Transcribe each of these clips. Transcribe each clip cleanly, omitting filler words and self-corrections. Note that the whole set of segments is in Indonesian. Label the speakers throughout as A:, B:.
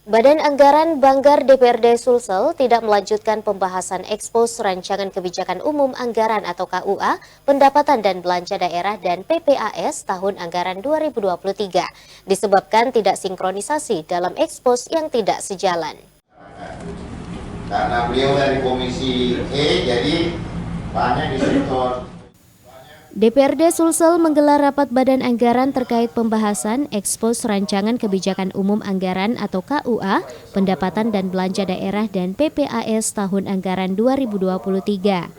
A: Badan Anggaran Banggar DPRD Sulsel tidak melanjutkan pembahasan ekspos Rancangan Kebijakan Umum Anggaran atau KUA, Pendapatan dan Belanja Daerah dan PPAS tahun anggaran 2023, disebabkan tidak sinkronisasi dalam ekspos yang tidak sejalan.
B: Karena beliau dari Komisi E, jadi banyak di sektor.
A: DPRD Sulsel menggelar rapat Badan Anggaran terkait pembahasan ekspos Rancangan Kebijakan Umum Anggaran atau KUA, Pendapatan dan Belanja Daerah dan PPAS tahun anggaran 2023.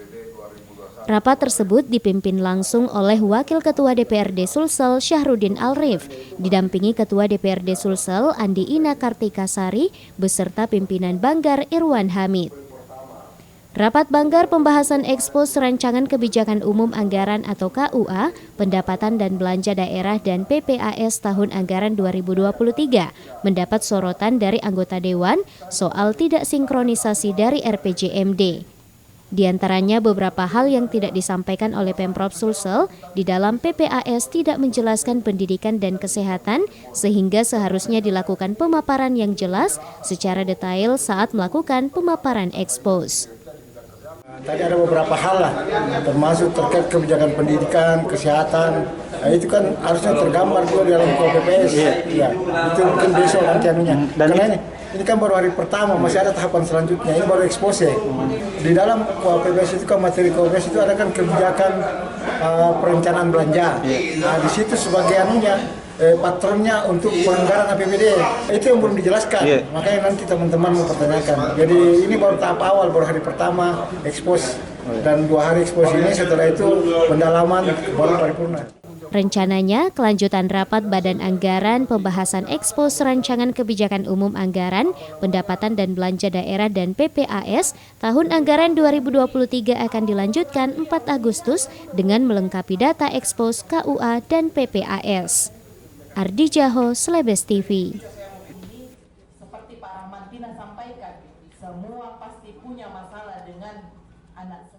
A: Rapat tersebut dipimpin langsung oleh Wakil Ketua DPRD Sulsel Syahrudin Alrif, didampingi Ketua DPRD Sulsel Andi Ina Kartikasari, beserta pimpinan Banggar Irwan Hamid. Rapat Banggar pembahasan ekspos Rancangan Kebijakan Umum Anggaran atau KUA, Pendapatan dan Belanja Daerah dan PPAS tahun anggaran 2023 mendapat sorotan dari anggota Dewan soal tidak sinkronisasi dari RPJMD. Di antaranya beberapa hal yang tidak disampaikan oleh Pemprov Sulsel di dalam PPAS tidak menjelaskan pendidikan dan kesehatan sehingga seharusnya dilakukan pemaparan yang jelas secara detail saat melakukan pemaparan ekspos.
C: Tadi ada beberapa hal lah, termasuk terkait kebijakan pendidikan, kesehatan. Nah, itu kan harusnya tergambar juga di dalam KPPS. Iya, itu mungkin besok nanti anunya. Karena ini kan baru hari pertama, masih ada tahapan selanjutnya. Ini baru expose. Di dalam KPPS itu kan materi KPPS itu ada kan kebijakan perencanaan belanja. Nah, di situ sebagai anunya patronnya untuk pelanggaran APBD itu yang belum dijelaskan, makanya nanti teman-teman mau pertanyakan. Jadi ini baru tahap awal, baru hari pertama ekspos dan 2 hari ekspos ini, setelah itu pendalaman baru paripurna.
A: Rencananya, kelanjutan rapat Badan Anggaran pembahasan ekspos Rancangan Kebijakan Umum Anggaran, Pendapatan dan Belanja Daerah dan PPAS tahun anggaran 2023 akan dilanjutkan 4 Agustus dengan melengkapi data ekspos KUA dan PPAS. Ardi Jaho, Slebes TV.
D: Seperti Pak Rahman Tina sampaikan, semua pasti punya masalah dengan anak.